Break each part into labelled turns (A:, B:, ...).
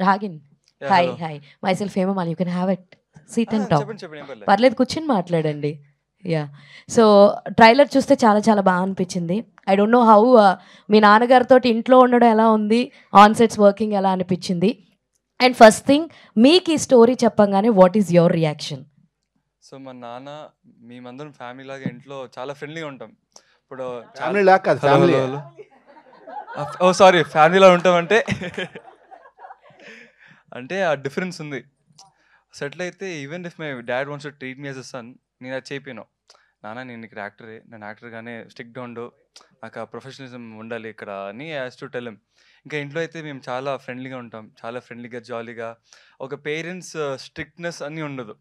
A: రాగిన్.
B: Yeah,
A: hi
B: hello.
A: Hi myself Hemamali, you can have it, seat and talk.
B: చెప్పండి చెప్పండి, ఏం పర్లేదు.
A: పర్లేదు, కూర్చొని మాట్లాడండి. యా, సో ట్రైలర్ చూస్తే చాలా చాలా బాగా అనిపించింది. ఐ డోంట్ నో హౌ మీ నాన్నగారితో ఇంట్లో ఉండడం ఎలా ఉంది, ఆన్ సెట్స్ వర్కింగ్ ఎలా అనిపించింది, అండ్ ఫస్ట్ థింగ్ మీకు ఈ స్టోరీ చెప్పంగానే what is your reaction?
B: So మా నాన్న మేమందరం ఫ్యామిలీ లాగా ఇంట్లో చాలా ఫ్రెండ్లీగా ఉంటాం. ఇప్పుడు
C: ఫ్యామిలీ లాగా కాదు, ఫ్యామిలీ.
B: ఓ సారీ, ఫ్యామిలీలో ఉంటామంటే అంటే ఆ డిఫరెన్స్ ఉంది. సెటిల్ అయితే even if my dad wants to treat me as a son, నేను అది చేయలేను. నాన్న నేను ఇక్కడ యాక్టరే, నేను యాక్టర్గానే స్ట్రిక్ట్గా ఉండు, నాకు ఆ ప్రొఫెషనలిజం ఉండాలి ఇక్కడ అని యాజ్ టు టెల్ హిమ్. ఇంకా ఇంట్లో అయితే మేము చాలా ఫ్రెండ్లీగా ఉంటాం, చాలా ఫ్రెండ్లీగా జాలీగా. ఒక పేరెంట్స్ స్ట్రిక్ట్నెస్ అన్నీ ఉండదు.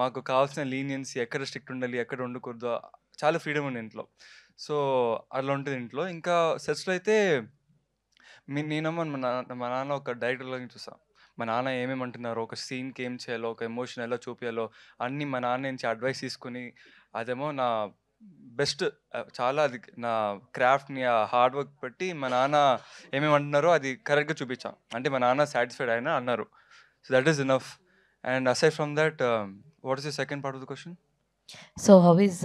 B: మాకు కావాల్సిన లీనియన్స్, ఎక్కడ స్ట్రిక్ట్ ఉండాలి ఎక్కడ ఉండకూడదు, చాలా ఫ్రీడమ్ ఉంది ఇంట్లో. సో అట్లా ఉంటుంది ఇంట్లో. ఇంకా సెట్స్లో అయితే నేనేమో మా నాన్న ఒక డైరెక్టర్లాగా చూస్తాను. మా నాన్న ఏమేమి అంటున్నారో, ఒక సీన్కి ఏం చేయాలో, ఒక ఎమోషన్ ఎలా చూపించాలో అన్నీ మా నాన్న నుంచి అడ్వైస్ తీసుకుని, అదేమో నా బెస్ట్, చాలా అది నా క్రాఫ్ట్ని ఆ హార్డ్ వర్క్ పెట్టి మా నాన్న ఏమేమి అంటున్నారో అది కరెక్ట్గా చూపించాం. అంటే మా నాన్న సాటిస్ఫైడ్ అయినా అన్నారు. So that is enough. And aside from that, what is the second part of the question?
A: So how is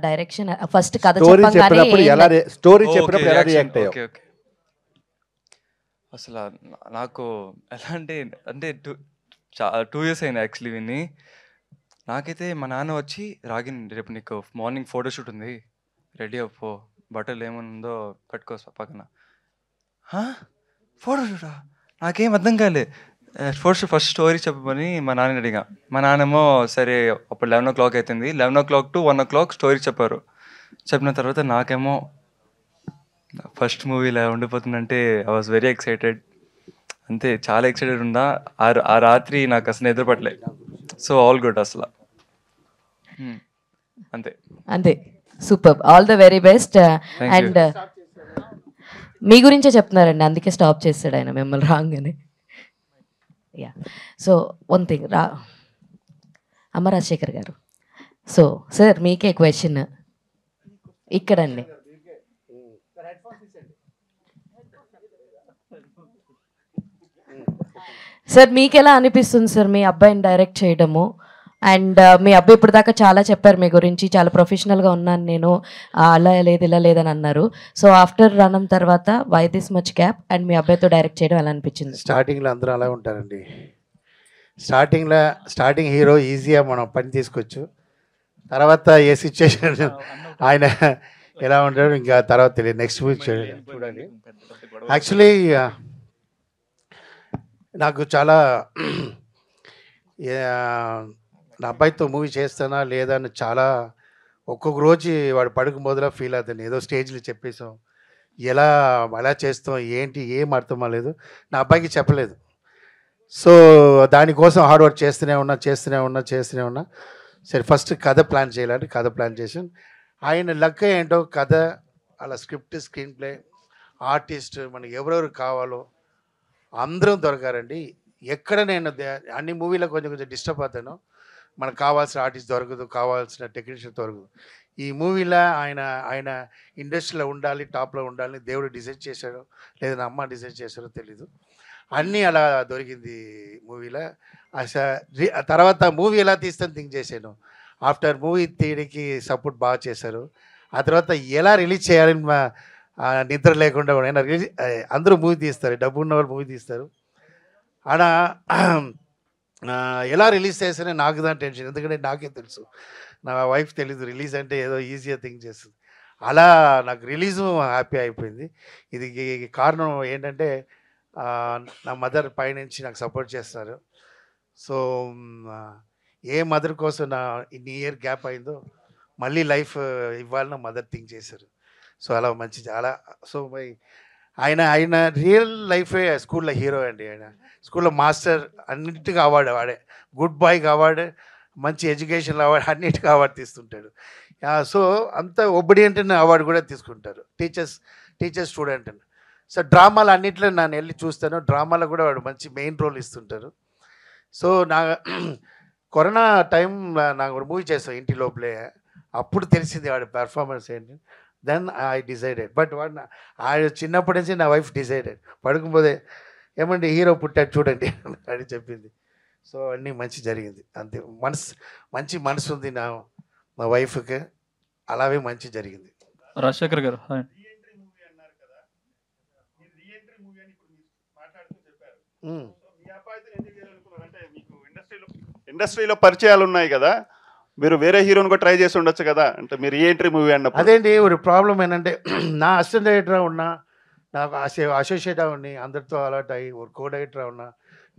A: direction? First కథ
C: స్టోరీ
A: చెప్పంగానే
C: చెప్పినప్పుడు ఎలా స్టోరీ చెప్పినప్పుడు ఎలా రియాక్ట్ అయ్యావు?
B: Okay okay. అసలు నాకు ఎలా అంటే 2 years అయింది యాక్చువల్లీ విని. నాకైతే మా నాన్న వచ్చి, రాగిన్ రేపు నీకు మార్నింగ్ ఫోటోషూట్ ఉంది, రెడీ అవ్వు, బట్టలు ఏముందో పెట్టుకో పక్కన. ఫోటోషూటా? నాకేం అర్థం కాలే. ఫస్ట్ స్టోరీ చెప్పమని మా నాన్న అడిగా. మా నాన్నేమో సరే, అప్పుడు 11 o'clock అవుతుంది, 11 o'clock to 1 o'clock స్టోరీ చెప్పారు. చెప్పిన తర్వాత నాకేమో ఫస్ట్ మూవీ ఇలా ఉండిపోతుందంటే ఐ వాజ్ వెరీ ఎక్సైటెడ్. అంతే, చాలా ఎక్సైటెడ్ ఉన్నా. ఆ రాత్రి నాకు అసలు నిద్రపట్టలే. సో ఆల్ గుడ్ అసలు. అంతే
A: అంతే. Super, all the very best.
B: Thank you.
A: And మీ గురించే చెప్తున్నారండి, అందుకే స్టాప్ చేస్తాడు ఆయన మిమ్మల్ని రాగానే. యా, సో వన్ థింగ్ అమ్మ రాజశేఖర్ గారు, సో సార్ మీకే క్వశ్చన్ ఇక్కడండి. సార్ మీకు ఎలా అనిపిస్తుంది సార్ మీ అబ్బాయిని డైరెక్ట్ చేయడము? అండ్ మీ అబ్బాయి ఇప్పుడు దాకా చాలా చెప్పారు మీ గురించి, చాలా ప్రొఫెషనల్గా ఉన్నాను నేను, అలా లేదు ఇలా లేదని అన్నారు. సో ఆఫ్టర్ రణం తర్వాత why this much gap, and మీ అబ్బాయితో డైరెక్ట్ చేయడం ఎలా అనిపించింది?
C: స్టార్టింగ్లో అందరూ అలా ఉంటారండి. స్టార్టింగ్ హీరో ఈజీగా మనం పని తీసుకోవచ్చు. తర్వాత ఏ సిచ్యువేషన్ ఆయన ఎలా ఉంటాడో ఇంకా తర్వాత తెలియదు. నెక్స్ట్ వీక్ చూడండి. యాక్చువల్లీ నాకు చాలా నా అబ్బాయితో మూవీ చేస్తానా లేదా అని చాలా ఒక్కొక్క రోజు వాడు పడుకు మొదల ఫీల్ అవుతాను. ఏదో స్టేజ్లో చెప్పేసాం, ఎలా చేస్తాం ఏంటి ఏం అర్థం అవ్వలేదు, నా అబ్బాయికి చెప్పలేదు. సో దానికోసం హార్డ్ వర్క్ చేస్తూనే ఉన్నా. సరే ఫస్ట్ కథ ప్లాన్ చేయాలంటే కథ ప్లాన్ చేసాను. ఆయన లక్ ఏంటో కథ, అలా స్క్రిప్ట్, స్క్రీన్ ప్లే, ఆర్టిస్ట్, మనకి ఎవరెవరు కావాలో అందరం దొరకారండి. ఎక్కడ నేను అన్ని మూవీలో కొంచెం డిస్టర్బ్ అవుతాను, మనకు కావాల్సిన ఆర్టిస్ట్ దొరకదు, కావాల్సిన టెక్నీషియన్ దొరకదు. ఈ మూవీలో ఆయన ఇండస్ట్రీలో ఉండాలి, టాప్లో ఉండాలని దేవుడు డిసైడ్ చేశాడో లేదా నా అమ్మ డిసైడ్ చేశారో తెలీదు, అన్నీ అలా దొరికింది మూవీలో. తర్వాత మూవీ ఎలా తీస్తాను థింక్ చేశాను. ఆఫ్టర్ మూవీ తీయడానికి సపోర్ట్ బాగా చేశారు. ఆ తర్వాత ఎలా రిలీజ్ చేయాలని నిద్ర లేకుండా అందరూ మూవీ తీస్తారు, డబ్బు ఉన్న వాళ్ళు మూవీ తీస్తారు. అలా ఎలా రిలీజ్ చేస్తానే నాకు దాని టెన్షన్, ఎందుకంటే నాకే తెలుసు, నా వైఫ్ తెలీదు రిలీజ్ అంటే ఏదో ఈజీగా థింక్ చేస్తుంది. అలా నాకు రిలీజు హ్యాపీ అయిపోయింది. ఇది కారణం ఏంటంటే నా మదర్ పైనుంచి నాకు సపోర్ట్ చేస్తారు. సో ఏ మదర్ కోసం నా ఇన్ని ఇయర్ గ్యాప్ అయిందో మళ్ళీ లైఫ్ ఇవ్వాలని మదర్ థింక్ చేశారు. సో అలా మంచి చాలా. సో ఆయన రియల్ లైఫే స్కూల్లో హీరో అండి. ఆయన స్కూల్లో మాస్టర్, అన్నింటికి అవార్డు వాడే, గుడ్ బాయ్కి అవార్డు, మంచి ఎడ్యుకేషన్ అవార్డు, అన్నిటికీ అవార్డు తీస్తుంటాడు. సో అంత ఒబిడియంట్ అవార్డు కూడా తీసుకుంటారు టీచర్ స్టూడెంట్ అని. సో డ్రామాలు అన్నింటిలో నేను వెళ్ళి చూస్తాను, డ్రామాలో కూడా వాడు మంచి మెయిన్ రోల్ ఇస్తుంటారు. సో కరోనా టైం నాకు మూవీ చేస్తాను ఇంటి లోపలే, అప్పుడు తెలిసింది వాడి పెర్ఫార్మెన్స్ ఏంటి. Then I decided. బట్ వాడు చిన్నప్పటి నుంచి నా వైఫ్ డిసైడెడ్, పడుకుపోతే ఏమండి హీరో పుట్టాడు చూడండి అని చెప్పింది. సో అన్నీ మంచి జరిగింది అంతే. మంచి మనసు ఉంది మా వైఫ్కి, అలాగే మంచి జరిగింది.
D: రాజశేఖర్ గారు హాయ్.
E: ఇండస్ట్రీలో పరిచయాలు ఉన్నాయి కదా, మీరు వేరే హీరోని కూడా ట్రై చేసి ఉండొచ్చు కదా, అంటే మీరు రీఎంట్రీ మూవీ అన్నప్పుడు.
C: అదేంటి ఒక ప్రాబ్లం ఏంటంటే నా అసిస్టెంట్ డైరెక్టర్ ఉన్నా, నాకు అసోసియేట్ ఉన్ని అందరితో అలర్ట్ అయ్యి ఒక కో డైరెక్టర్ ఉన్నా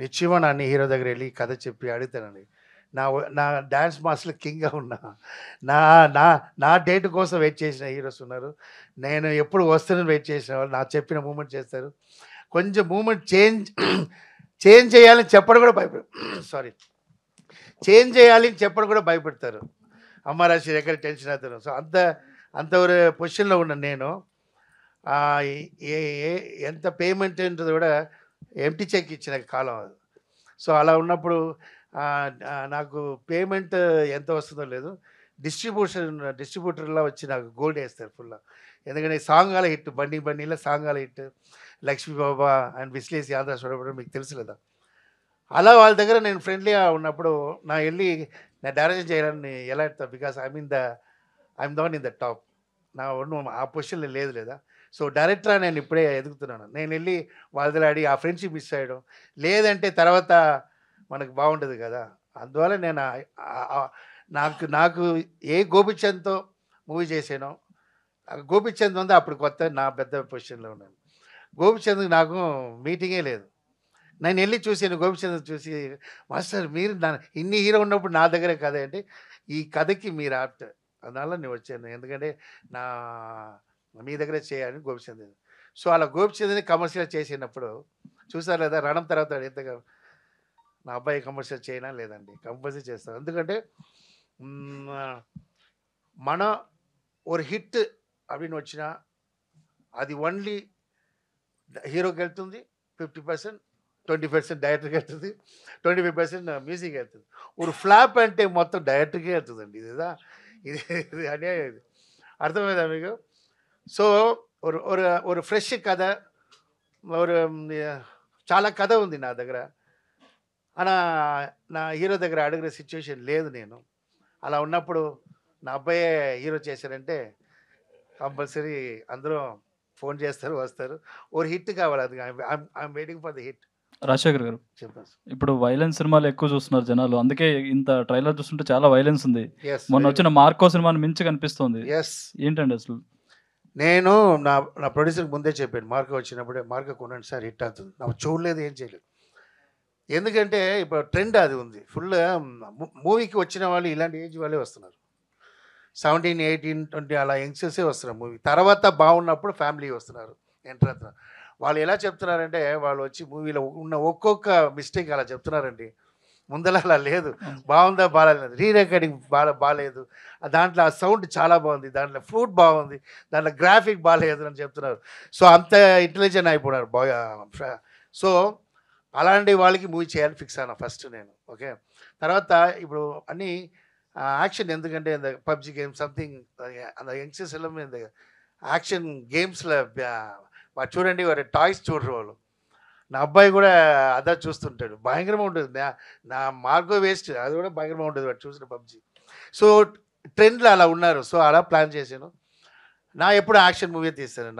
C: నిశ్చయమా నన్ను హీరో దగ్గర వెళ్ళి కథ చెప్పి అడుగుతానండి. నా డ్యాన్స్ మాస్టర్ కింగ్గా ఉన్నా, నా నా నా డేట్ కోసం వెయిట్ చేసిన హీరోస్ ఉన్నారు. నేను ఎప్పుడు వస్తానని వెయిట్ చేసిన వాళ్ళు నా చెప్పిన మూమెంట్ చేస్తారు. కొంచెం మూమెంట్ చేంజ్ చేయాలని చెప్పడం కూడా చేంజ్ చేయాలని చెప్పడం కూడా భయపెడతారు. అమ్మారాశి ఎక్కడ టెన్షన్ అవుతారు. సో అంత ఒక పొజిషన్లో ఉన్నాను నేను. ఎంత పేమెంట్ ఉంటుంది కూడా ఎంటీ చెక్ ఇచ్చిన కాలం అది. సో అలా ఉన్నప్పుడు నాకు పేమెంట్ ఎంత వస్తుందో లేదు, డిస్ట్రిబ్యూటర్లో వచ్చి నాకు గోల్డ్ వేస్తారు ఫుల్. ఎందుకంటే సాంగాల హిట్, బండిలో సాంగాల హిట్, లక్ష్మీ బాబా అండ్ విశ్లేషి ఆంధ్ర చూడబడి మీకు తెలుసు కదా. అలా వాళ్ళ దగ్గర నేను ఫ్రెండ్లీగా ఉన్నప్పుడు నా డైరెక్షన్ చేయాలని ఎలా ఎడతాను, because I'm the one in the top. నా ఆ పొజిషన్లో లేదు లేదా. సో డైరెక్టర్గా నేను ఇప్పుడే ఎదుగుతున్నాను. నేను వెళ్ళి వాళ్ళ దగ్గర అడిగి ఆ ఫ్రెండ్షిప్ మిస్ అయ్యడం లేదంటే తర్వాత మనకు బాగుంటుంది కదా. అందువల్ల నేను నాకు ఏ గోపిచంద్తో మూవీ చేసానో, గోపిచంద్ ఉంది అప్పుడు కొత్త, నా పెద్ద పొజిషన్లో ఉన్నాను. గోపిచంద్కి నాకు మీటింగే లేదు. నేను వెళ్ళి చూసాను గోపిచంద్ చూసి, మాస్టర్ మీరు ఇన్ని హీరో ఉన్నప్పుడు నా దగ్గరే కథ అంటే ఈ కథకి మీరు ఆప్ట్, అందువల్ల నేను వచ్చాను, ఎందుకంటే మీ దగ్గరే చేయాలని గోపిచంద్. సో అలా గోపిచంద్ని కమర్షియల్ చేసినప్పుడు చూసారు లేదా, రణం తర్వాత ఎంతగా నా అబ్బాయి కమర్షియల్ చేయనా లేదండి, కంపల్సరీ చేస్తాను. ఎందుకంటే మన ఒక హిట్ అవి వచ్చినా అది ఓన్లీ హీరోకి వెళ్తుంది 50%, 20% డైరెక్టర్కి వెళ్తుంది, 25% మ్యూజిక్ వెళ్తుంది. ఒక ఫ్లాప్ అంటే మొత్తం డైరెక్టర్కే వెళ్తుందండి. ఇది అనే అర్థమైందా మీకు? సో ఒక ఫ్రెష్ కథ, చాలా కథ ఉంది నా దగ్గర. నా హీరో దగ్గర అడిగిన సిచ్యువేషన్ లేదు నేను. అలా ఉన్నప్పుడు నా అబ్బాయే హీరో చేశారంటే కంపల్సరీ అందరూ ఫోన్ చేస్తారు, వస్తారు. ఒక హిట్ కావాలి, అది I'm waiting for the hit.
D: Rajasekhar గారు
C: చెప్పండి.
D: ఇప్పుడు వైలెన్స్ సినిమాలు ఎక్కువ చూస్తున్నారు జనాలు, అందుకే ఇంత ట్రైలర్ చూస్తుంటే చాలా వైలెన్స్ ఉంది. మొన్న వచ్చిన మార్కో సినిమాని మించి కనిపిస్తుంది. ఏంటండి అసలు?
C: నేను నా ప్రొడ్యూసర్కి ముందే చెప్పాను, మార్కో వచ్చినప్పుడే మార్కో కొనండి సార్, హిట్ అవుతుంది. నాకు చూడలేదు, ఏం చేయలేదు. ఎందుకంటే ఇప్పుడు ట్రెండ్ అది ఉంది ఫుల్. మూవీకి వచ్చిన వాళ్ళు ఇలాంటి ఏజ్ వాళ్ళే వస్తున్నారు, 17, 18, 20 అలా యంగ్స్టర్సే వస్తున్నారు మూవీ. తర్వాత బాగున్నప్పుడు ఫ్యామిలీ వస్తున్నారు, ఎంటర్ అవుతున్నారు. వాళ్ళు ఎలా చెప్తున్నారంటే, వాళ్ళు వచ్చి మూవీలో ఉన్న ఒక్కొక్క మిస్టేక్ అలా చెప్తున్నారండి. ముందర అలా లేదు, బాగుందా బాగాలేదు, రీ రికార్డింగ్ బాగాలేదు, దాంట్లో ఆ సౌండ్ చాలా బాగుంది, దాంట్లో ఫ్రూట్ బాగుంది, దాంట్లో గ్రాఫిక్ బాగాలేదు అని చెప్తున్నారు. సో అంత ఇంటెలిజెంట్ అయిపోయినారు బాయ్. సో అలాంటి వాళ్ళకి మూవీ చేయాలని ఫిక్స్ అయినా ఫస్ట్ నేను. ఓకే, తర్వాత ఇప్పుడు అన్నీ యాక్షన్, ఎందుకంటే இந்த పబ్జి గేమ్ సంథింగ్ அந்த యంగ్స్టర్స్ ఎல்லாம் இந்த యాక్షన్ గేమ్స్లో చూడండి, వారి టాయ్స్ చూడరు వాళ్ళు. నా అబ్బాయి కూడా అదా చూస్తుంటాడు, భయంకరంగా ఉంటుంది. నా మార్గో వేస్ట్, అది కూడా భయంకరంగా ఉంటుంది వాడు చూసిన పబ్జి. సో ట్రెండ్లో అలా ఉన్నారు. సో అలా ప్లాన్ చేశాను. ఎప్పుడు యాక్షన్ మూవీ తీస్తాను.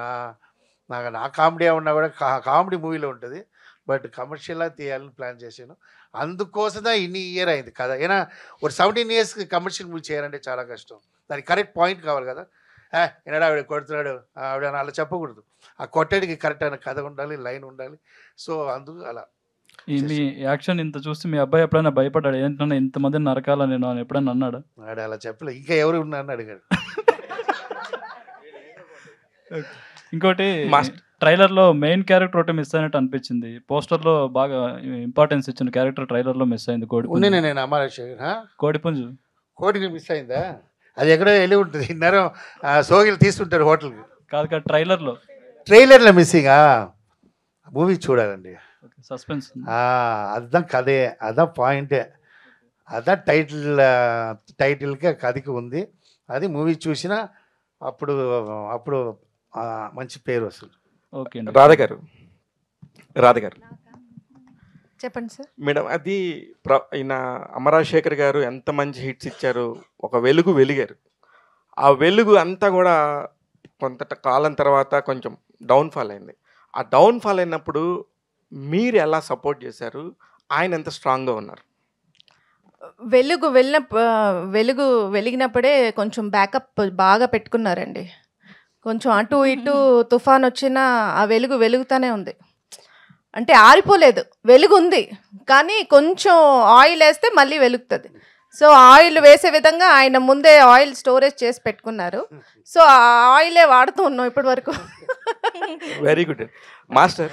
C: నా కామెడీ ఉన్నా కూడా కామెడీ మూవీలో ఉంటుంది, బట్ కమర్షియల్గా తీయాలని ప్లాన్ చేశాను. అందుకోసమే ఇన్ని ఇయర్ అయింది కదా. ఏనా ఒక 17 yearsకి కమర్షియల్ మూవీ చేయాలంటే చాలా కష్టం. దానికి కరెక్ట్ పాయింట్ కావాలి కదా. ఏనాడు ఆవిడ కొడుతున్నాడు ఆవిడ అలా చెప్పకూడదు, ఆ కొట్టడికి కరెక్ట్ అయిన కథ ఉండాలి, లైన్ ఉండాలి. సో అందుకు అలా.
D: మీ యాక్షన్ ఇంత చూసి మీ అబ్బాయి ఎప్పుడైనా భయపడ్డాడు, ఏంటన్నా ఇంతమంది నరకాల నేను అని ఎప్పుడైనా అన్నాడు?
C: ఆడు అలా చెప్పలేదు, ఇంకా ఎవరు ఉన్నారని అడిగాడు.
D: ఇంకోటి ట్రైలర్లో మెయిన్ క్యారెక్టర్ ఒకటి మిస్ అయినట్టు అనిపించింది. పోస్టర్లో బాగా ఇంపార్టెన్స్ ఇచ్చిన క్యారెక్టర్ ట్రైలర్లో మిస్ అయింది.
C: నేను
D: కోడిపుంజు
C: కోడికి మిస్ అయిందా? అది ఎక్కడో వెళ్ళి ఉంటుంది, ఇన్నరం సోగిలు తీసుకుంటారు హోటల్కి.
D: కాదు
C: ట్రైలర్లో మిస్సింగ్. మూవీ చూడాలండి,
D: సస్పెన్స్.
C: அதுதான் కథే, అதான் పాయింటే, అதான் టైటిల్గా కథకి ఉంది. అది మూవీ చూసినా అప్పుడు మంచి పేరు వస్తుంది.
D: ఓకే.
F: రాధ గారు చెప్పండి సార్.
G: మేడం అది ఈయన అమరాశేఖర్ గారు ఎంత మంచి హిట్స్ ఇచ్చారు, ఒక వెలుగు వెలిగారు. ఆ వెలుగు అంతా కూడా కొంత కాలం తర్వాత కొంచెం డౌన్ఫాల్ అయింది. ఆ డౌన్ఫాల్ అయినప్పుడు మీరు ఎలా సపోర్ట్ చేశారు, ఆయన ఎంత స్ట్రాంగ్గా ఉన్నారు?
F: వెలుగు వెలిగినప్పుడే కొంచెం బ్యాకప్ బాగా పెట్టుకున్నారండి. కొంచెం అటు ఇటు తుఫాన్ వచ్చినా ఆ వెలుగు వెలుగుతూనే ఉంది. అంటే ఆరిపోలేదు, వెలుగు ఉంది, కానీ కొంచెం ఆయిల్ వేస్తే మళ్ళీ వెలుగుతుంది. సో ఆయిల్ వేసే విధంగా ఆయన ముందే ఆయిల్ స్టోరేజ్ చేసి పెట్టుకున్నారు. సో ఆ ఆయిలే వాడుతూ ఉన్నాం ఇప్పటి వరకు.
G: Very good master.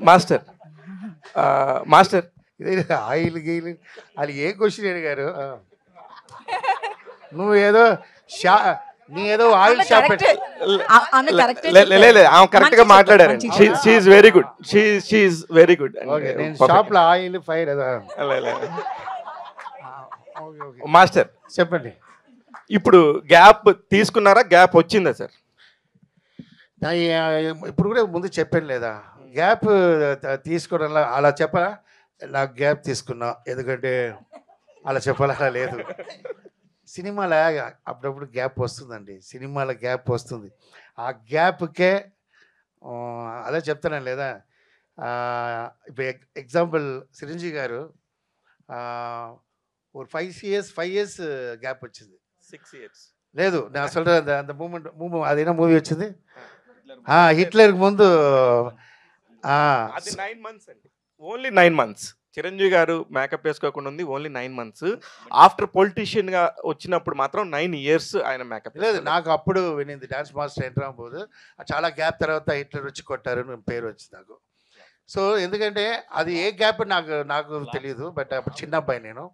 G: Master master
C: ఇదే ఆయిల్ గీలు అది ఏ క్వశ్చన్ అడిగారు? నువ్వు ఏదో నీ ఏదో ఆయిల్ షాప్
G: లేదు, ఆమె కరెక్ట్ గా మాట్లాడారండి. She's very good, she's very good.
C: నేను షాప్ లో ఆయిల్ ఫైర్
G: మాస్టర్
C: చెప్పండి.
G: ఇప్పుడు గ్యాప్ తీసుకున్నారా, గ్యాప్ వచ్చిందా సార్?
C: ఇప్పుడు కూడా ముందు చెప్పాను లేదా, గ్యాప్ తీసుకోవడం అలా చెప్పరా? నాకు గ్యాప్ తీసుకున్నా, ఎందుకంటే అలా చెప్పాలా? లేదు, సినిమాలో అప్పుడప్పుడు గ్యాప్ వస్తుందండి, సినిమాలో గ్యాప్ వస్తుంది. ఆ గ్యాప్కే అదే చెప్తాను లేదా. ఇప్పుడు ఎగ్జాంపుల్ చిరంజీవి గారు 5 years గ్యాప్ వచ్చింది.
G: 6 years
C: లేదు, నేను అసలు అంత మూమెంట్ అదేనా మూవీ వచ్చింది హిట్లర్కి ముందు.
G: అది 9 months అండి, ఓన్లీ 9 months. చిరంజీవి గారు మేకప్ వేసుకోకుండా ఉంది, ఓన్లీ 9 months. ఆఫ్టర్ పొలిటీషియన్ గా వచ్చినప్పుడు మాత్రం 9 years ఆయన మేకప్.
C: లేదు, నాకు అప్పుడు వినింది డాన్స్ మాస్టర్ ఎంట్రామ్ పోదు, చాలా గ్యాప్ తర్వాత హిట్లర్ వచ్చి కొట్టారు పేరు వచ్చింది నాకు. సో ఎందుకంటే అది ఏ గ్యాప్ నాకు తెలియదు, బట్ అప్పుడు చిన్న అబ్బాయి నేను.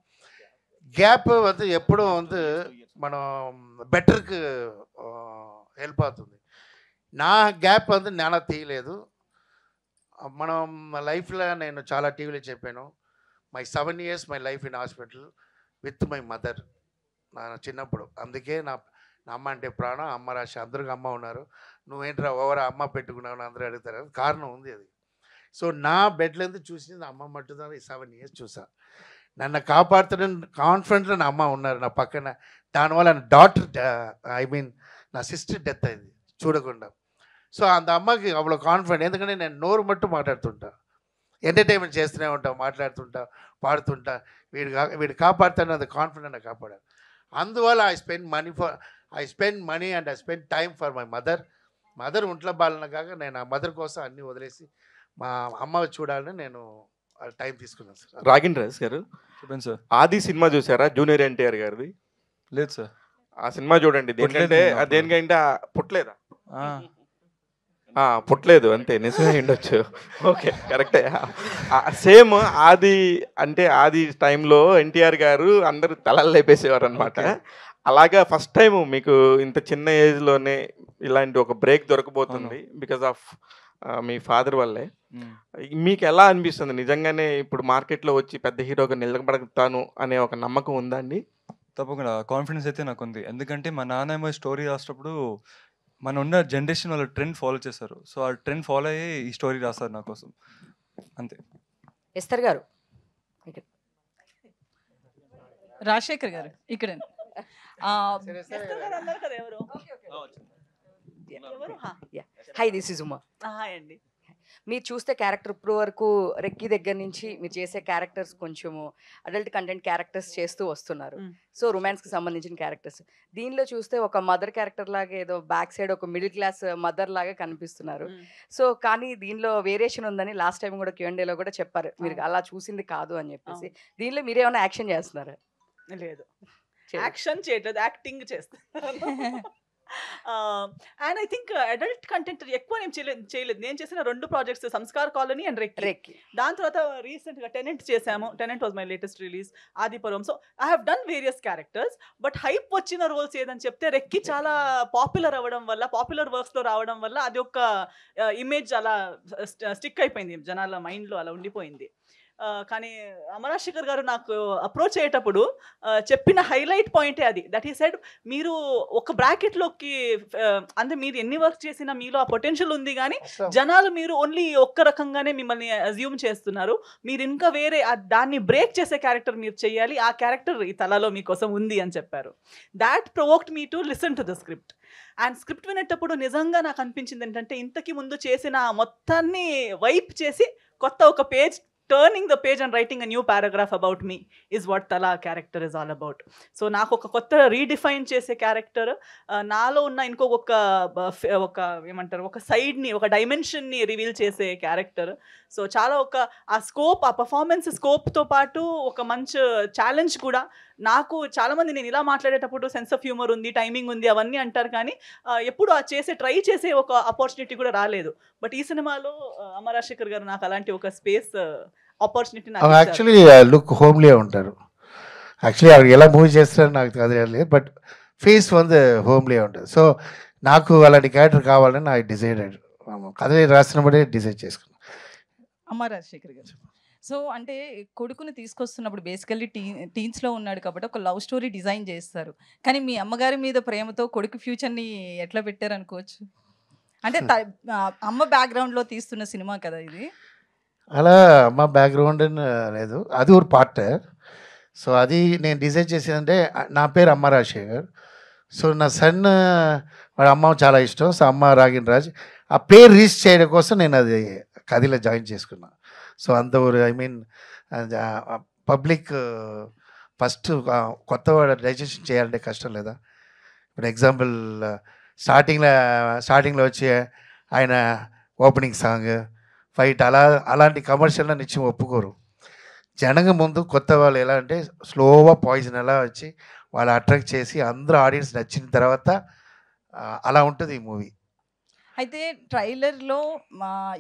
C: గ్యాప్ வந்து ఎప్పుడూ வந்து మనం బెటర్కి హెల్ప్ అవుతుంది. నా గ్యాప్ வந்து నేను తీయలేదు. మనం లైఫ్లో నేను చాలా టీవీలో చెప్పాను, my 7 years my life in hospital with my mother. నా చిన్నప్పుడు అందుకే నా అమ్మ అంటే ప్రాణం, అమ్మ రాశి. అందరికి అమ్మ ఉన్నారు, నువ్వేంట్రా ఓవర్ అమ్మ పెట్టుకున్నావు అందరూ అడుగుతారు, కారణం ఉంది అది. సో నా బెడ్లేందు చూసింది అమ్మ మట్టుదని 7 years చూసా. నన్ను కాపాడుతున్న కాన్ఫిడెంట్లో నా అమ్మ ఉన్నారు నా పక్కన. దానివల్ల నా డాటర్ నా సిస్టర్ డెత్ అయింది చూడకుండా. సో అంత అమ్మకి అவ்வளோ కాన్ఫిడెంట్, ఎందుకంటే నేను నోరు మట్టు మాట్లాడుతుంటా, ఎంటర్టైన్మెంట్ చేస్తూనే ఉంటా, మాట్లాడుతుంటా, పాడుతుంటా. వీడు కాపాడుతాను, అది కాన్ఫిడెంట్ నాకు కాపాడాను. అందువల్ల I spend money and I spend time for my mother ఒంట్లో బాలన కాక నేను ఆ మదర్ కోసం అన్నీ వదిలేసి మా అమ్మ చూడాలని నేను టైం తీసుకున్నాను సార్.
G: రాగిన్ రాజ్ గారు
B: చెప్పండి సార్.
G: ఆది సినిమా చూసారా, జూనియర్ ఎన్టీఆర్ గారిది?
B: లేదు సార్.
G: ఆ సినిమా చూడండి. దేనికంటే పుట్టలేదా? పుట్టలేదు అంతే, నిజమే ఉండొచ్చు. ఓకే, కరెక్టే. సేమ్ ఆది టైంలో ఎన్టీఆర్ గారు అందరూ తలలు లేపేసేవారు అనమాట. అలాగా ఫస్ట్ టైం మీకు ఇంత చిన్న ఏజ్లోనే ఇలాంటి ఒక బ్రేక్ దొరకబోతుంది బికాజ్ ఆఫ్ మీ ఫాదర్ వల్లే. మీకు ఎలా అనిపిస్తుంది నిజంగానే ఇప్పుడు మార్కెట్లో వచ్చి పెద్ద హీరోగా నిలబడతాను అనే ఒక నమ్మకం ఉందా అండి?
B: తప్పకుండా కాన్ఫిడెన్స్ అయితే నాకు ఉంది, ఎందుకంటే మా నాన్నమ్మ స్టోరీ రాసేటప్పుడు మన ఉన్న జనరేషన్ వాళ్ళు ట్రెండ్ ఫాలో చేస్తారు. సో ఆ ట్రెండ్ ఫాలో అయ్యి ఈ స్టోరీ రాస్తారు నా కోసం, అంతే.
A: ఎస్తర్ గారు,
H: రాజశేఖర్ గారు ఇక్కడ.
A: Hi, this is Uma.
H: Hi అండి.
A: మీరు చూస్తే క్యారెక్టర్ ఇప్పుడు వరకు రెక్కి దగ్గర నుంచి మీరు చేసే క్యారెక్టర్స్ కొంచెము అడల్ట్ కంటెంట్ క్యారెక్టర్స్ చేస్తూ వస్తున్నారు. సో రొమాన్స్కి సంబంధించిన క్యారెక్టర్స్ దీనిలో చూస్తే ఒక మదర్ క్యారెక్టర్ లాగా ఏదో బ్యాక్ సైడ్ ఒక మిడిల్ క్లాస్ మదర్ లాగా కనిపిస్తున్నారు. సో కానీ దీనిలో వేరియేషన్ ఉందని లాస్ట్ టైం కూడా Q&Aలో కూడా చెప్పారు, మీరు అలా చూసింది కాదు అని చెప్పేసి. దీనిలో మీరేమైనా యాక్షన్ చేస్తున్నారా?
H: లేదు, యాక్షన్ చేయట్లేదు, యాక్టింగ్ చేస్తాను. And I think adult content ఎక్కువ నేను చేయలేదు. నేను చేసిన 2 projects, Sanskar colony and recce. దాని తర్వాత రీసెంట్గా టెనెంట్ చేసాము. Tenant was my latest release, Adipuram. So I have done various characters, but hype వచ్చిన రోల్స్ ఏదని చెప్తే రెక్కి చాలా పాపులర్ అవ్వడం వల్ల, పాపులర్ వర్క్స్లో రావడం వల్ల అది ఒక ఇమేజ్ అలా స్టిక్ అయిపోయింది, జనాల మైండ్లో అలా ఉండిపోయింది. కానీ అమరాశేఖర్ గారు నాకు అప్రోచ్ అయ్యేటప్పుడు చెప్పిన హైలైట్ పాయింటే అది. దట్ ఈ సెడ్, మీరు ఒక బ్రాకెట్లోకి అంటే మీరు ఎన్ని వర్క్ చేసినా మీలో ఆ పొటెన్షియల్ ఉంది, కానీ జనాలు మీరు ఓన్లీ ఒక్క రకంగానే మిమ్మల్ని అజ్యూమ్ చేస్తున్నారు. మీరు ఇంకా వేరే దాన్ని బ్రేక్ చేసే క్యారెక్టర్ మీరు చేయాలి, ఆ క్యారెక్టర్ ఈ తలలో మీకోసం ఉంది అని చెప్పారు. That provoked me to listen to the script. And script వినేటప్పుడు నిజంగా నాకు అనిపించింది ఏంటంటే, ఇంతకి ముందు చేసిన మొత్తాన్ని వైప్ చేసి కొత్త ఒక page, turning the page and writing a new paragraph about me is what తలా character is all about. So నాకు ఒక కొత్త రీడిఫైన్ చేసే క్యారెక్టర్, నాలో ఉన్న ఇంకొక ఒక ఏమంటారు, ఒక సైడ్ని, ఒక డైమెన్షన్ని రివీల్ చేసే క్యారెక్టర్. సో చాలా ఆ స్కోప్, ఆ పర్ఫార్మెన్స్ స్కోప్తో పాటు ఒక మంచి ఛాలెంజ్ కూడా. నాకు చాలామంది నేను ఇలా మాట్లాడేటప్పుడు సెన్స్ ఆఫ్ హ్యూమర్ ఉంది, టైమింగ్ ఉంది అవన్నీ అంటారు, కానీ ఎప్పుడు ట్రై చేసే ఒక ఆపర్చునిటీ కూడా రాలేదు. బట్ ఈ సినిమాలో అమరాశేఖర్ గారు నాకు అలాంటి ఒక space, opportunity
C: actually look homely ఉంటారు. యాక్చువల్లీ ఆవిడ ఎలా మూవీ చేస్తారని నాకు తెలియలేదు, బట్ ఫేస్ வந்து హోమ్లీ ఉంటుంది. సో నాకు అలాంటి క్యారెక్టర్ కావాలని నాకు డిసైడెడ్, కథ రాసినప్పుడే డిసైడ్ చేసుకున్నాను.
I: అమరాశేఖర్ గారు, సో అంటే కొడుకుని తీసుకొస్తున్నప్పుడు బేసికల్లీ టీన్స్లో ఉన్నాడు కాబట్టి ఒక లవ్ స్టోరీ డిజైన్ చేస్తారు, కానీ మీ అమ్మగారి మీద ప్రేమతో కొడుకు ఫ్యూచర్ని ఎట్లా పెట్టారు అనుకోవచ్చు? అంటే అమ్మ బ్యాక్గ్రౌండ్లో తీస్తున్న సినిమా కదా ఇది.
C: అలా అమ్మ బ్యాక్గ్రౌండ్ లేదు, అది ఒక పార్ట్. సో అది నేను డిజైన్ చేసేదంటే, నా పేరు అమ్మ రాజశేఖర్. సో నా సన్ వాడు అమ్మ చాలా ఇష్టం. సో అమ్మ రాగిన్ రాజ్, ఆ పేరు రీచ్ చేయడం కోసం నేను అది కథలో జాయిన్ చేసుకున్నాను. సో అంత ఐ మీన్ పబ్లిక్ ఫస్ట్ కొత్తవాడు డైజెషన్ చేయాలంటే కష్టం లేదా? ఇప్పుడు ఎగ్జాంపుల్ స్టార్టింగ్లో వచ్చే ఆయన ఓపెనింగ్ సాంగ్, ఫైట్, అలాంటి కమర్షియల్లో నిత్యం ఒప్పుకోరు. జనంగా ముందు కొత్త వాళ్ళు ఎలా అంటే స్లోగా పాయిజన్ ఎలా వచ్చి వాళ్ళు అట్రాక్ట్ చేసి అందరూ ఆడియన్స్ నచ్చిన తర్వాత అలా ఉంటుంది ఈ మూవీ.
I: అయితే ట్రైలర్లో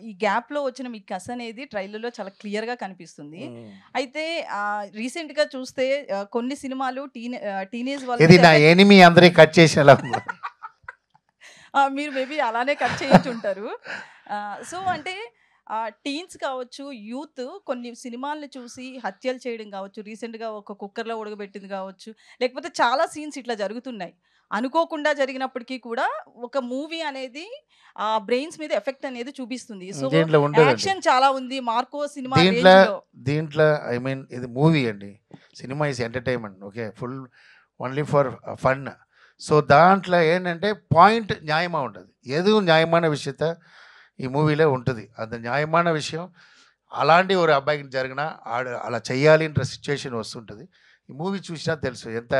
I: ఈ గ్యాప్లో వచ్చిన మీ కథ అనేది ట్రైలర్లో చాలా క్లియర్గా కనిపిస్తుంది. అయితే రీసెంట్గా చూస్తే కొన్ని సినిమాలు టీనేజ్
C: ఇది నా ఎనిమి అందరి కట్ చేసిన
I: మీరు మేబీ అలానే కట్ చేయించి ఉంటారు. సో అంటే టీన్స్ కావచ్చు, యూత్ కొన్ని సినిమాలను చూసి హత్యలు చేయడం కావచ్చు, రీసెంట్గా ఒక కుక్కర్లో ఉడకబెట్టింది కావచ్చు, లేకపోతే చాలా సీన్స్ ఇట్లా జరుగుతున్నాయి. అనుకోకుండా జరిగినప్పటికీ కూడా ఒక మూవీ అనేది ఆ బ్రెయిన్స్ మీద ఎఫెక్ట్ అనేది చూపిస్తుంది. సో యాక్షన్ చాలా ఉంది మార్కో సినిమా
C: దీంట్లో. ఐ మీన్ ఇది మూవీ అండి, cinema is entertainment, okay, full only for fun. So దాంట్లో ఏంటంటే పాయింట్ న్యాయమా ఉంటుంది, ఏదో న్యాయమైన విషయత ఈ మూవీలో ఉంటుంది. అది న్యాయమైన విషయం. అలాంటి ఒక అబ్బాయికి జరిగినా అలా చెయ్యాలి ఇంట్ర సిచ్యువేషన్ వస్తుంటుంది. ఈ మూవీ చూసినా తెలుసు ఎంత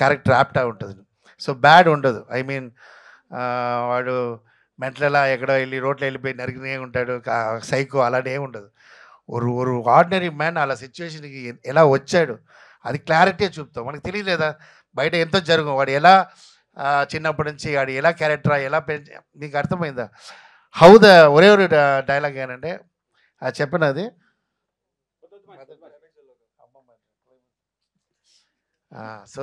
C: క్యారెక్టర్ యాప్టా ఉంటుంది. సో బ్యాడ్ ఉండదు. ఐ మీన్ వాడు మెంటలా ఎక్కడో వెళ్ళి రోడ్లో వెళ్ళిపోయి నరికినే ఉంటాడు, సైకో, అలాంటి ఏమి ఉండదు. ఒక ఆర్డినరీ మ్యాన్ అలా సిచ్యువేషన్కి ఎలా వచ్చాడు అది క్లారిటీ చూపుతాం. మనకు తెలియలేదా బయట ఎంతో జరుగు, వాడు ఎలా చిన్నప్పటి నుంచి వాడు ఎలా క్యారెక్టర్ ఎలా మీకు అర్థమైందా? హౌ ద ఒరే డైలాగ్ ఏంటంటే చెప్పినది సో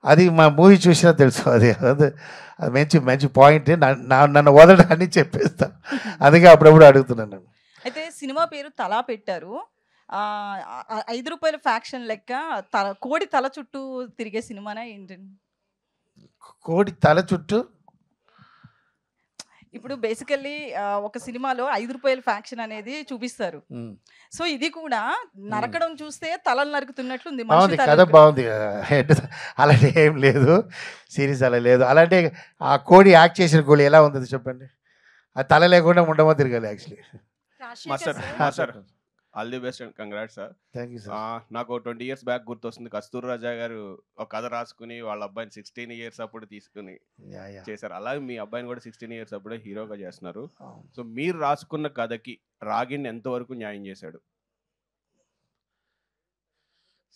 C: అది మా మూవీ చూసినా తెలుసు. అది మంచి మంచి పాయింట్. నన్ను వదలడాన్ని చెప్పేస్తాను, అందుకే అప్పుడప్పుడు అడుగుతున్నాను.
I: అయితే సినిమా పేరు తలా పెట్టారు. 5 రూపాయల ఫ్యాక్షన్ లెక్క కోడి తల చుట్టూ తిరిగే సినిమానా ఏంటండి?
C: కోడి తల చుట్టూ
I: ఇప్పుడు బేసికల్లీ ఒక సినిమాలో 5 రూపాయల ఫ్యాక్షన్ అనేది చూపిస్తారు. సో ఇది కూడా నరకడం చూస్తే తలలు నరుకుతున్నట్లుంది.
C: బాగుంది, కథ బాగుంది. అలాంటి ఏం లేదు, సిరీస్ అలా లేదు. అలాంటి ఆ కోడి యాక్ట్ చేసిన కోడి ఎలా ఉంది చెప్పండి? ఆ తల లేకుండా ఉండమో తిరగాలి actually.
J: Sir all the best and congrats sir.
C: Thank you sir.
J: నాకు 20 years బ్యాక్ గుర్తొస్తుంది, కస్తూరి రాజా గారు ఒక కథ రాసుకుని వాళ్ళ అబ్బాయిని 16 years అప్పుడు తీసుకుని చేశారు. అలాగే మీ అబ్బాయిని కూడా 16 years అప్పుడే హీరోగా చేస్తున్నారు. సో మీరు రాసుకున్న కథకి రాగిణ్ ఎంతవరకు న్యాయం చేశాడు?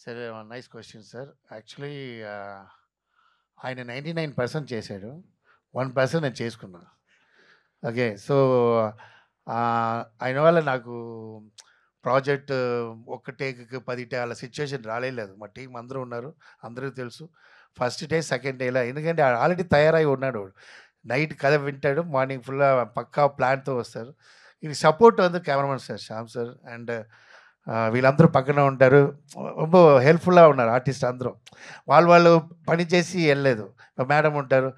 C: సరే, నైస్ క్వశ్చన్ సార్. యాక్చువల్లీ ఆయన 99% చేశాడు, 1% నేను చేసుకున్నాను. ఓకే, సో ఆయన వల్ల నాకు ప్రాజెక్ట్ ఒక్క టేక్కి 10 టే అలా సిచ్యువేషన్ రాలేదు. మా టీం అందరూ ఉన్నారు, అందరికీ తెలుసు. ఫస్ట్ డే సెకండ్ డేలా, ఎందుకంటే ఆల్రెడీ తయారై ఉన్నాడు. నైట్ కథ వింటాడు, మార్నింగ్ ఫుల్ పక్కా ప్లాన్తో వస్తారు. ఇది సపోర్ట్ வந்து cameramen sir Shyam sir and వీళ్ళందరూ పక్కన ఉంటారు. ரொம்ப హెల్ప్ఫుల్గా ఉన్నారు ఆర్టిస్ట్ అందరూ. వాళ్ళు పని చేసి వెళ్ళలేదు. మేడం ఉంటారు,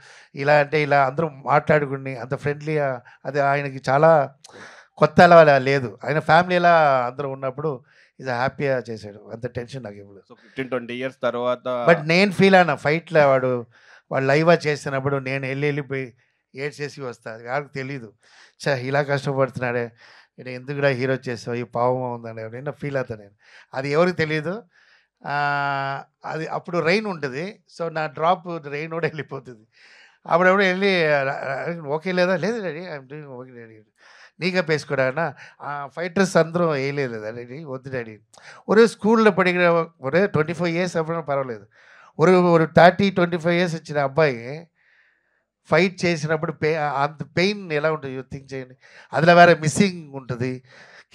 C: ఇలా అంటే ఇలా అందరూ మాట్లాడుకుని అంత ఫ్రెండ్లీగా, అది ఆయనకి చాలా కొత్త అలా లేదు. ఆయన ఫ్యామిలీలా అందరూ ఉన్నప్పుడు ఇది హ్యాపీగా చేశాడు. అంత టెన్షన్ నాకు ఇప్పుడు.
J: 15-20 ఇయర్స్ తర్వాత
C: బట్ నేను ఫీల్ అయినా ఫైట్లో వాళ్ళు లైవ్గా చేస్తున్నప్పుడు నేను వెళ్ళిపోయి ఏడ్చేసి వస్తాను. ఎవరికి తెలీదు, చా ఇలా కష్టపడుతున్నాడే, నేను ఎందుకు కూడా హీరో చేస్తావు, ఈ పావం ఉందని నేను ఫీల్ అవుతాను. నేను అది ఎవరికి తెలియదు. అది అప్పుడు రెయిన్ ఉంటుంది, సో నా డ్రాప్ రెయిన్ కూడా వెళ్ళిపోతుంది. అప్పుడప్పుడు వెళ్ళి ఓకే లేదా, లేదు daddy I'm doing okay daddy, நீங்க பேசக்கூடாதுன்னா ஃபைட்டர்ஸ் అందరూ వేయలేదు డాడీ, వద్దు డాడీ. ஒரு స్కూల్లో படிக்கிற ஒரு 25 ఇయర్స్ అప్పుడు పర్వాలేదు, ஒரு 30-25 ఇయర్స్ వచ్చిన అబ్బాయి ఫైట్ చేసినప్పుడు అంత పెయిన్ ఎలా ఉంటుంది థింక్ చేయండి. அதில் வேறு మిస్సింగ్ ఉంటుంది,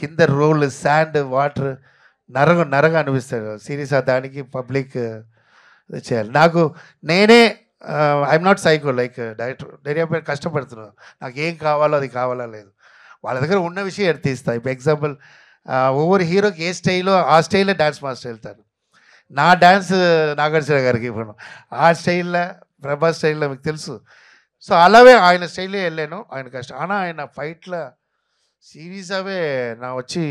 C: కింద రోల్ శాండ్ వాటర్ నరగా అనిపిస్తాడు. సీరియస్గా దానికి పబ్లిక్ చేయాలి. నాకు నేనే I'm not psycho like director, director కష్టపడుతున్నాను, నాకు ఏం కావాలో అది కావాలా లేదు, వాళ్ళ దగ్గర ఉన్న విషయం ఎడతీస్తా. ఇప్పుడు ఎగ్జాంపుల్ ఒవ్వొరు హీరోకి ఏ స్టైలో ఆ స్టైల్లో డ్యాన్స్ మాస్టర్ వెళ్తాను. నా డ్యాన్స్ నాగార్జున గారికి ఇప్పుడు ఆ స్టైల్లో ప్రభాస్ స్టైల్లో మీకు తెలుసు. సో అలాగే ఆయన స్టైల్లో వెళ్ళాను. ఆయన కష్టం ஆனால் ఆయన ఫైట్లో సీరియస్గావే నా వచ్చి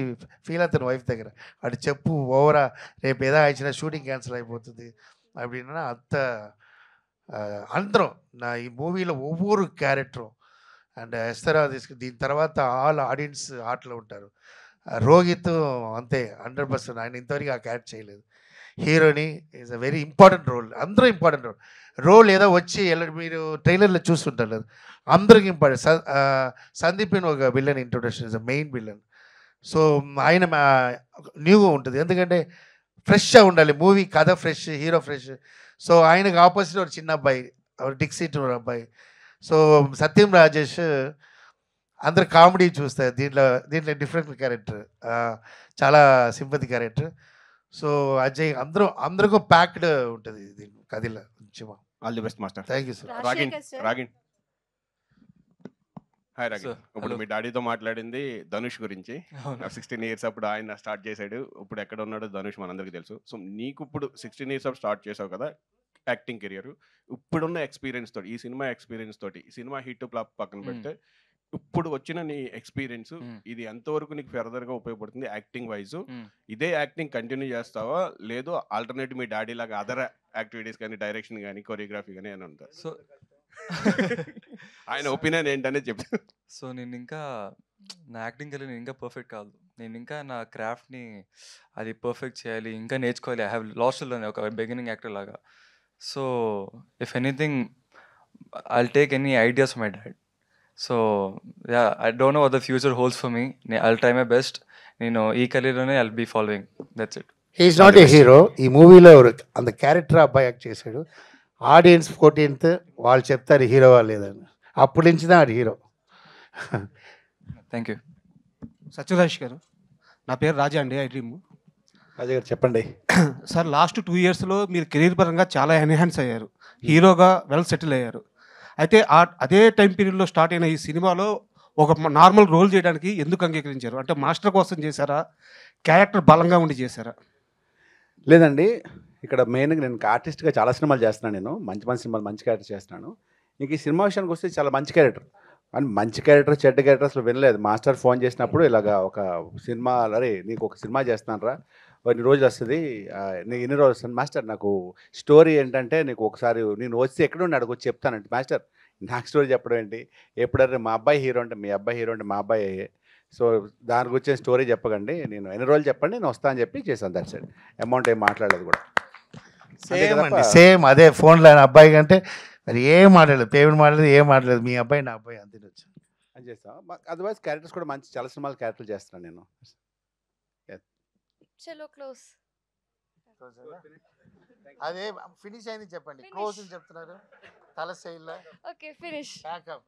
C: ఫీల్ అవుతాను వైఫ్ దగ్గర, అటు చెప్పు ఓవరా రేపు ఏదో ఇచ్చిన షూటింగ్ క్యాన్సిల్ అయిపోతుంది அப்படின்னா అంత అందరం నా ఈ మూవీలో ఒవ్వొరు క్యారెక్టరు అండ్ ఎస్తరా దీని తర్వాత ఆల్ ఆడియన్స్ ఆటలో ఉంటారు. రోహిత్ అంతే 100%, ఆయన ఇంతవరకు ఆ క్యారెక్టర్ చేయలేదు. హీరోని is a very important role, అందరూ ఇంపార్టెంట్ రోల్ ఏదో వచ్చి మీరు ట్రైలర్లో చూస్తుంటారు లేదు, అందరికి ఇంపార్టెంట్. సందీప్ని ఒక villain introduction is a main villain. So ఆయన న్యూగా ఉంటుంది, ఎందుకంటే ఫ్రెష్గా ఉండాలి మూవీ, కథ ఫ్రెష్, హీరో ఫ్రెష్. సో ఆయనకు ఆపోజిట్ ఒక చిన్న అబ్బాయి, డిక్సిట్ అబ్బాయి. సో సత్యం రాజేష్ అందరు కామెడీ చూస్తారు, దీంట్లో డిఫరెంట్ క్యారెక్టర్, చాలా సింపతి క్యారెక్టర్. సో అజయ్ అందరికీ ప్యాక్డ్ ఉంటుంది దీని కథలో.
J: All the best master.
C: Thank you sir.
J: Ragin hi Ragin. ఇప్పుడు మీ డాడీతో మాట్లాడింది ధనుష్ గురించి. 16 ఇయర్స్ అప్పుడు ఆయన స్టార్ట్ చేశాడు, ఇప్పుడు ఎక్కడ ఉన్నాడో ధనుష్ మనందరికీ తెలుసు. సో నీకు ఇప్పుడు 16 ఇయర్స్ అప్పుడు స్టార్ట్ చేసావు కదా యాక్టింగ్ కెరియర్, ఇప్పుడున్న ఎక్స్పీరియన్స్ తోటి, ఈ సినిమా ఎక్స్పీరియన్స్ తోటి, ఈ సినిమా హిట్ ఫ్లాప్ పక్కన పెడితే ఇప్పుడు వచ్చిన నీ ఎక్స్పీరియన్స్ ఇది ఎంతవరకు నీకు ఫర్దర్ గా ఉపయోగపడుతుంది యాక్టింగ్ వైజ్? ఇదే యాక్టింగ్ కంటిన్యూ చేస్తావా, లేదు ఆల్టర్నేటివ్ మీ డాడీ లాగా అదర్ యాక్టివిటీస్ కానీ, డైరెక్షన్ కానీ, కొరియోగ్రఫీ కానీ అని ఉంటారు?
B: సో
J: ఆయన ఒపీనియన్ ఏంటనే చెప్పు.
B: సో నేను ఇంకా నా యాక్టింగ్ కెరీర్ నేను ఇంకా పర్ఫెక్ట్ కాదు, నేను ఇంకా నా క్రాఫ్ట్ని అది పర్ఫెక్ట్ చేయాలి, ఇంకా నేర్చుకోవాలి. ఐ హ్యావ్ లాస్ట్ ఒక బిగినింగ్ యాక్టర్ లాగా. So if anything I'll take any ideas my dad. So yeah, I don't know what the future holds for me. I'll try my best. నేను ఈ కెరీర్లోనే I'll be following, that's it.
C: He's not a hero. ఈ మూవీలో అంత character అబ్బాయి act చేశాడు. Audience 14th వాళ్ళు చెప్తారు హీరోవా లేదని, అప్పటి నుంచి ఆడు హీరో.
B: Thank you.
K: సత్యరాజ్ గారు, నా పేరు రాజా అండి, ఐ డ్రీమ్.
C: రాజా గారు చెప్పండి.
K: సార్ లాస్ట్ 2 ఇయర్స్లో మీరు కెరీర్ పరంగా చాలా ఎన్హాన్స్ అయ్యారు, హీరోగా వెల్ సెటిల్ అయ్యారు. అయితే అదే టైం పీరియడ్లో స్టార్ట్ అయిన ఈ సినిమాలో ఒక నార్మల్ రోల్ చేయడానికి ఎందుకు అంగీకరించారు? అంటే మాస్టర్ కోసం చేశారా, క్యారెక్టర్ బలంగా ఉండి చేశారా?
L: లేదండి, ఇక్కడ మెయిన్గా నేను ఆర్టిస్ట్గా చాలా సినిమాలు చేస్తున్నాను, నేను మంచి సినిమాలు, మంచి క్యారెక్టర్ చేస్తున్నాను. ఇంక ఈ సినిమా విషయానికి వస్తే చాలా మంచి క్యారెక్టర్, అండ్ మంచి క్యారెక్టర్ చెడ్డ క్యారెక్టర్ అసలు వినలేదు. మాస్టర్ ఫోన్ చేసినప్పుడు ఇలాగా ఒక సినిమా, అరే నీకు ఒక సినిమా చేస్తాను రా, కొన్ని రోజులు వస్తుంది, నీకు ఎన్ని రోజులు వస్తుంది మాస్టర్, నాకు స్టోరీ ఏంటంటే నీకు ఒకసారి నేను వచ్చి ఎక్కడుండి అడుగు చెప్తానంటే, మాస్టర్ నాకు స్టోరీ చెప్పడం ఏంటి, ఎప్పుడైనా మా అబ్బాయి హీరో అంటే మీ అబ్బాయి హీరో అంటే మా అబ్బాయి, సో దాని గురించి స్టోరీ చెప్పకండి, నేను ఎన్ని రోజులు చెప్పండి నేను వస్తా అని చెప్పి చేశాను. దట్ సైడ్ అమౌంట్ ఏం మాట్లాడలేదు కూడా.
C: సేమ్ అదే ఫోన్లో అబ్బాయి కంటే మరి ఏం మాట్లాడలేదు, పేమెంట్ మాట్లాడలేదు, ఏం మాట్లాడలేదు, మీ అబ్బాయి నా అబ్బాయి అంతే వచ్చి
L: అని చేస్తాం. అదర్వైజ్ క్యారెక్టర్స్ కూడా మంచి చాలా సినిమాలు క్యారెక్టర్లు చేస్తున్నాను నేను.
M: చలో క్లోజ్.
C: అదే ఫినిష్ అయింది చెప్పండి, క్లోజ్ అని చెప్తున్నారు తల స్టైల్లో.
M: Okay finish.
C: ప్యాకప్.